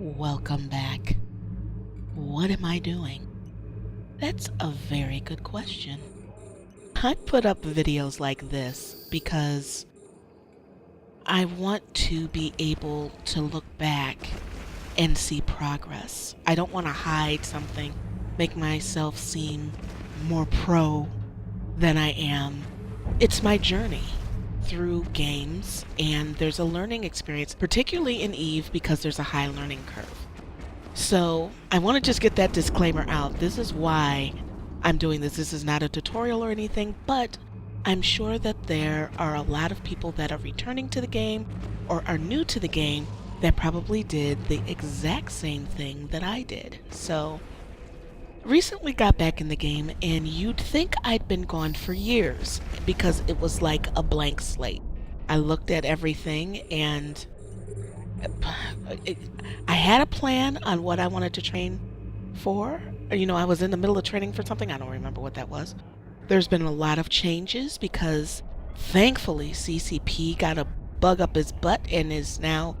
Welcome back. What am I doing? That's a very good question. I put up videos like this because I want to be able to look back and see progress. I don't want to hide something, make myself seem more pro than I am. It's my journey through games, and there's a learning experience, particularly in Eve, because there's a high learning curve. So I want to just get that disclaimer out. This is why I'm doing this. This is not a tutorial or anything, but I'm sure that there are a lot of people that are returning to the game or are new to the game that probably did the exact same thing that I did. So recently got back in the game, and you'd think I'd been gone for years because it was like a blank slate. I looked at everything, and I had a plan on what I wanted to train for. I was in the middle of training for something. I don't remember what that was. There's been a lot of changes because thankfully CCP got a bug up his butt and is now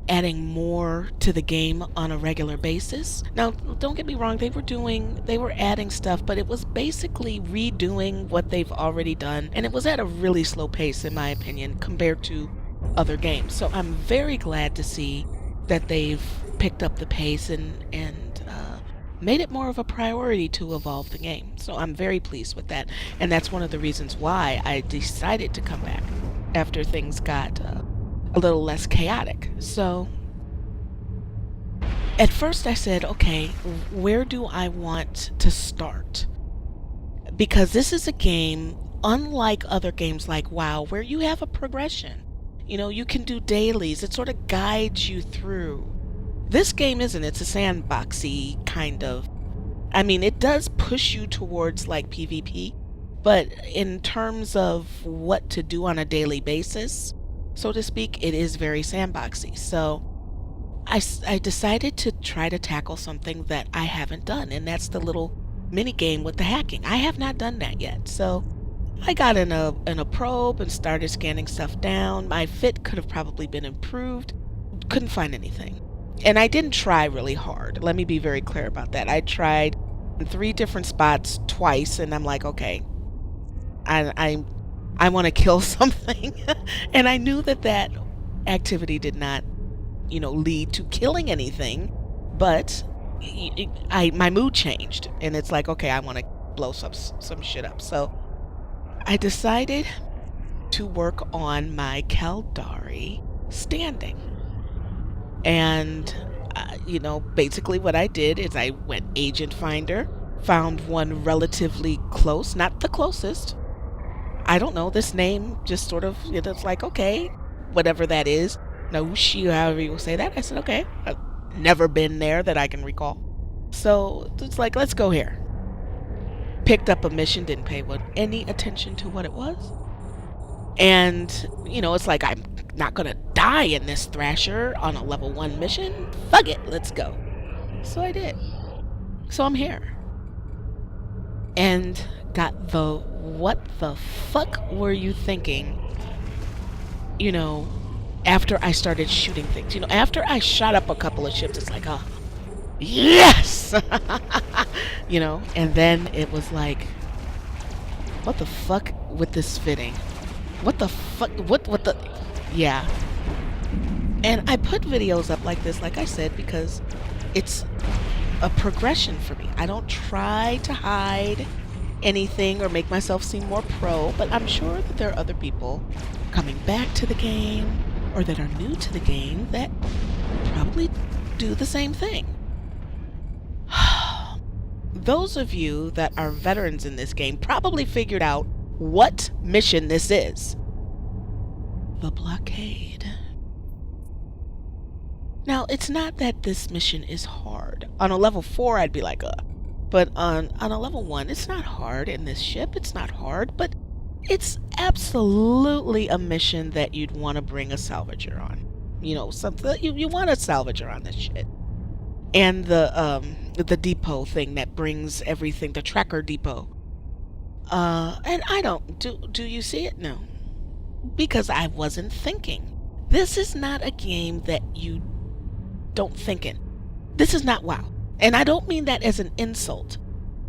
adding more to the game on a regular basis. Now, don't get me wrong, they were adding stuff, but it was basically redoing what they've already done, and it was at a really slow pace, in my opinion, compared to other games. So I'm very glad to see that they've picked up the pace and made it more of a priority to evolve the game. So I'm very pleased with that, and that's one of the reasons why I decided to come back after things got a little less chaotic. So at first I said, okay, where do I want to start? Because this is a game, unlike other games like WoW, where you have a progression. You can do dailies. It sort of guides you through. This game isn't. It's a sandboxy kind of. It does push you towards like PvP, but in terms of what to do on a daily basis, so to speak, it is very sandboxy. So I decided to try to tackle something that I haven't done, and that's the little mini game with the hacking. I have not done that yet. So I got in a probe and started scanning stuff down. My fit could have probably been improved. Couldn't find anything. And I didn't try really hard. Let me be very clear about that. I tried in 3 different spots twice, and I'm like, okay, I want to kill something. And I knew that activity did not, lead to killing anything, but my mood changed, and it's like, okay, I want to blow some shit up. So I decided to work on my Caldari standing. And, basically what I did is I went Agent Finder, found one relatively close, not the closest. I don't know, this name just sort of, it's like, okay, whatever that is. Naushi, however you will say that. I said, okay, I've never been there that I can recall. So it's like, let's go here. Picked up a mission, didn't pay any attention to what it was. And, it's like, I'm not going to die in this Thrasher on a level 1 mission. Fuck it, let's go. So I did. So I'm here. And got the what the fuck were you thinking, after I started shooting things. After I shot up a couple of ships, it's like, oh, yes! And then it was like, what the fuck with this fitting? What the fuck? What the? Yeah. And I put videos up like this, like I said, because it's a progression for me. I don't try to hide anything or make myself seem more pro, but I'm sure that there are other people coming back to the game or that are new to the game that probably do the same thing. Those of you that are veterans in this game probably figured out what mission this is. The blockade. Now, it's not that this mission is hard. On a level 4, I'd be like, but on a level 1, it's not hard in this ship. It's not hard, but it's absolutely a mission that you'd want to bring a salvager on. Something you want a salvager on this shit. And the depot thing that brings everything, the tracker depot. And I don't, do you see it? No. Because I wasn't thinking. This is not a game that you don't think in. This is not WoW. And I don't mean that as an insult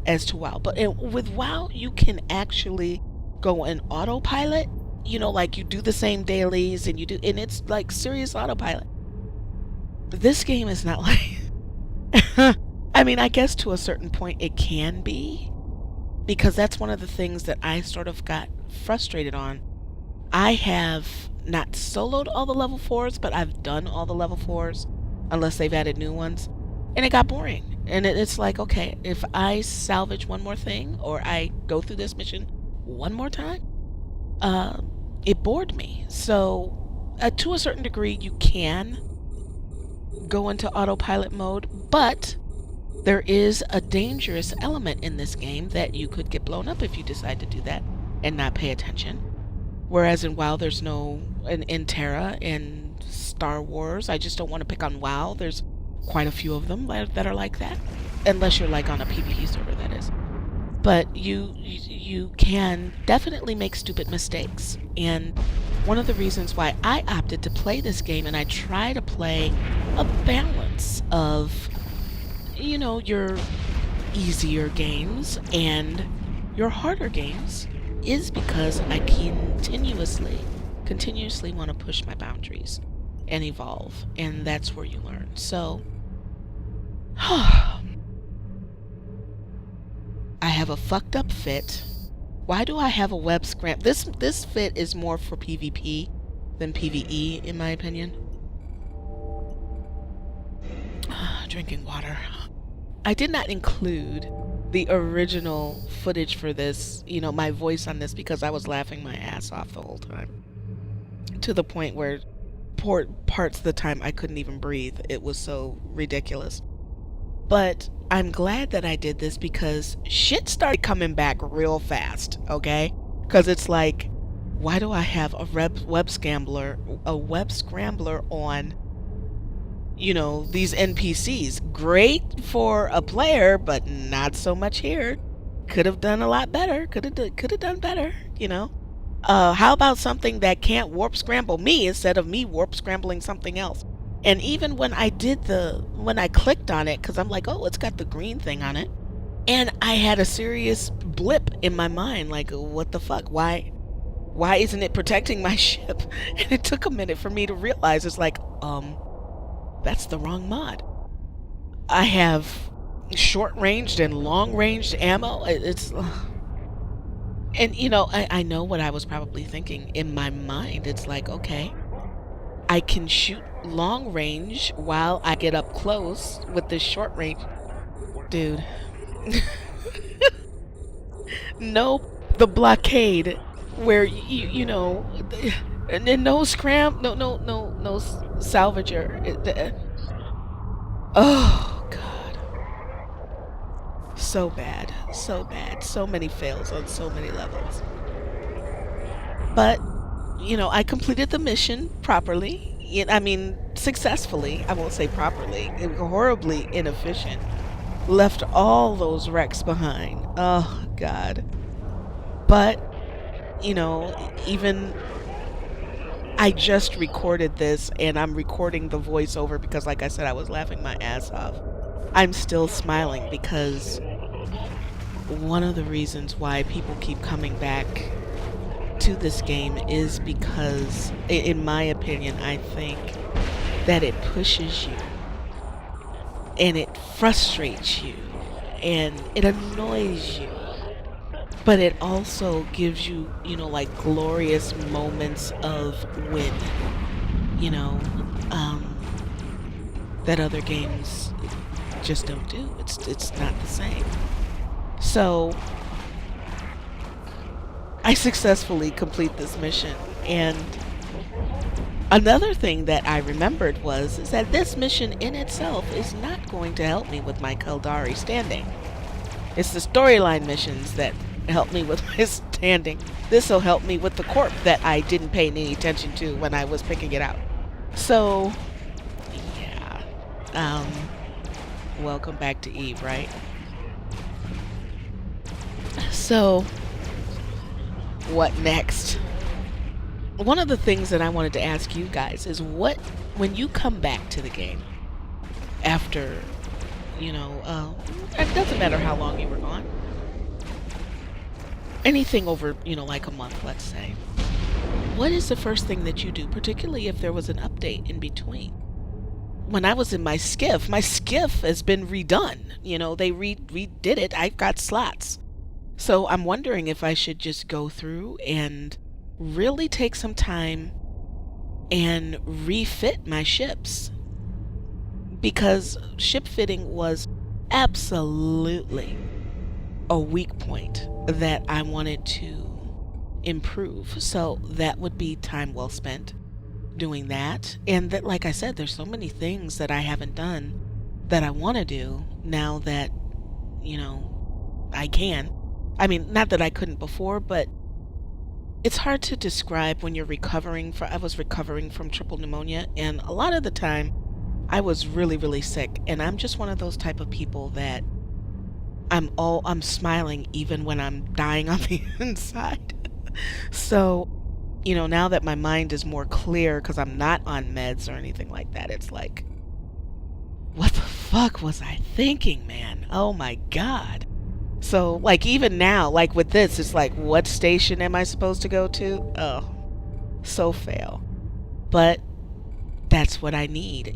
as to WoW, but with WoW, you can actually go in autopilot, you know, like you do the same dailies and and it's like serious autopilot. This game is not like, I mean, I guess to a certain point it can be, because that's one of the things that I sort of got frustrated on. I have not soloed all the level 4s, but I've done all the level 4s, unless they've added new ones. And it got boring. And it's like, okay, if I salvage one more thing, or I go through this mission one more time, it bored me. So, to a certain degree, you can go into autopilot mode, but there is a dangerous element in this game that you could get blown up if you decide to do that and not pay attention. Whereas in WoW, there's no, in Terra, in Star Wars, I just don't want to pick on WoW. There's quite a few of them that are like that, unless you're like on a PvE server, that is. But you can definitely make stupid mistakes, and one of the reasons why I opted to play this game, and I try to play a balance of, you know, your easier games and your harder games, is because I continuously want to push my boundaries and evolve, and that's where you learn. So I have a fucked up fit. Why do I have a web scram? This fit is more for PvP than PvE, in my opinion. Drinking water. I did not include the original footage for this, you know, my voice on this, because I was laughing my ass off the whole time, to the point where parts of the time I couldn't even breathe. It was so ridiculous. But I'm glad that I did this, because shit started coming back real fast, okay? Because it's like, why do I have a web scrambler on, you know, these NPCs? Great for a player, but not so much here. Could have done a lot better. Could have done better, you know? How about something that can't warp scramble me instead of me warp scrambling something else? And even when I clicked on it, because I'm like, oh, it's got the green thing on it, and I had a serious blip in my mind, like, what the fuck? Why isn't it protecting my ship? And it took a minute for me to realize, it's like, that's the wrong mod. I have short-ranged and long-ranged ammo. And, you know, I know what I was probably thinking in my mind. It's like, okay, I can shoot long range while I get up close with this short range. Dude. No, the blockade where you know, and then no salvager. Oh God. So bad. So many fails on so many levels. But, you know, I completed the mission properly. I mean, successfully. I won't say properly. It was horribly inefficient. Left all those wrecks behind. Oh, God. But, you know, even I just recorded this, and I'm recording the voiceover because, like I said, I was laughing my ass off. I'm still smiling because one of the reasons why people keep coming back to this game is because, in my opinion, I think that it pushes you and it frustrates you and it annoys you, but it also gives you, you know, like glorious moments of win, you know, that other games just don't do. It's not the same. So I successfully complete this mission, and another thing that I remembered is that this mission in itself is not going to help me with my Kaldari standing. It's the storyline missions that help me with my standing. This will help me with the corp that I didn't pay any attention to when I was picking it out. So, yeah. Welcome back to Eve, right? So, what next? One of the things that I wanted to ask you guys is when you come back to the game after it doesn't matter how long you were gone. Anything over, like a month, let's say. What is the first thing that you do, particularly if there was an update in between? When I was in my skiff has been redone. They redid it. I've got slots. So I'm wondering if I should just go through and really take some time and refit my ships. Because ship fitting was absolutely a weak point that I wanted to improve. So that would be time well spent doing that. And that, like I said, there's so many things that I haven't done that I want to do now that, I can. I mean, not that I couldn't before, but it's hard to describe when you're I was recovering from triple pneumonia, and a lot of the time I was really, really sick. And I'm just one of those type of people that I'm smiling even when I'm dying on the inside. So, now that my mind is more clear because I'm not on meds or anything like that, it's like, what the fuck was I thinking, man? Oh my God. So, like, even now, like with this, it's like, what station am I supposed to go to? Oh, so fail. But that's what I need.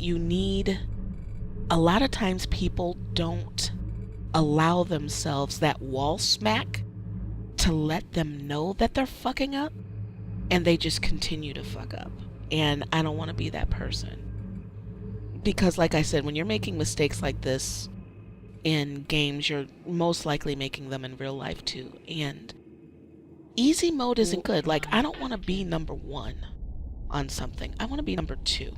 A lot of times people don't allow themselves that wall smack to let them know that they're fucking up, and they just continue to fuck up. And I don't want to be that person. Because like I said, when you're making mistakes like this in games, you're most likely making them in real life too. And easy mode isn't good. Like, I don't want to be number 1 on something. I want to be number 2.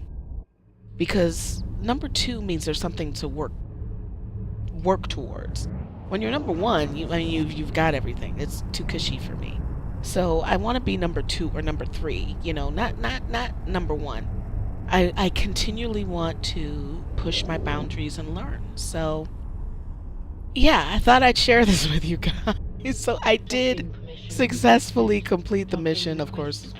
Because number 2 means there's something to work towards. When you're number 1, you've got everything. It's too cushy for me. So I want to be number 2 or number 3, not number 1. I continually want to push my boundaries and learn. So yeah, I thought I'd share this with you guys. So I did successfully complete the mission. Of course,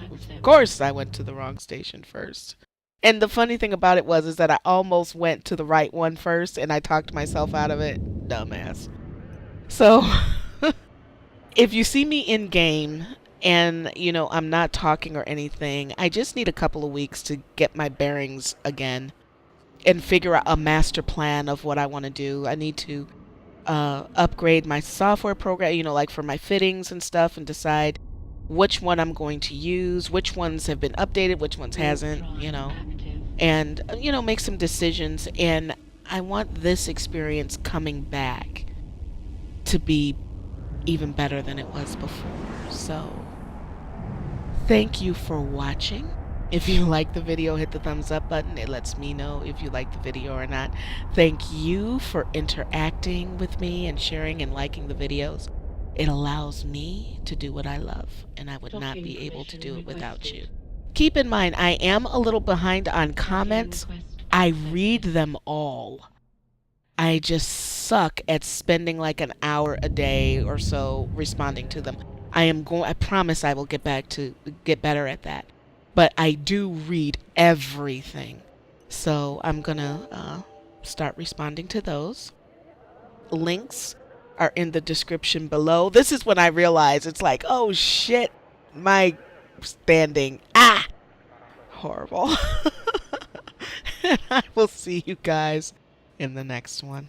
I went to the wrong station first. And the funny thing about it is that I almost went to the right one first, and I talked myself out of it. Dumbass. So, if you see me in game and, I'm not talking or anything, I just need a couple of weeks to get my bearings again and figure out a master plan of what I want to do. I need to upgrade my software program, like for my fittings and stuff, and decide which one I'm going to use, which ones have been updated, which ones hasn't, and, make some decisions. And I want this experience coming back to be even better than it was before. So, thank you for watching. If you like the video, hit the thumbs up button. It lets me know if you like the video or not. Thank you for interacting with me and sharing and liking the videos. It allows me to do what I love, and I would not be able to do it without you. Keep in mind, I am a little behind on comments. I read them all. I just suck at spending like an hour a day or so responding to them. I promise I will get better at that. But I do read everything. So I'm gonna start responding to those. Links are in the description below. This is when I realize it's like, oh shit, my standing. Horrible. And I will see you guys in the next one.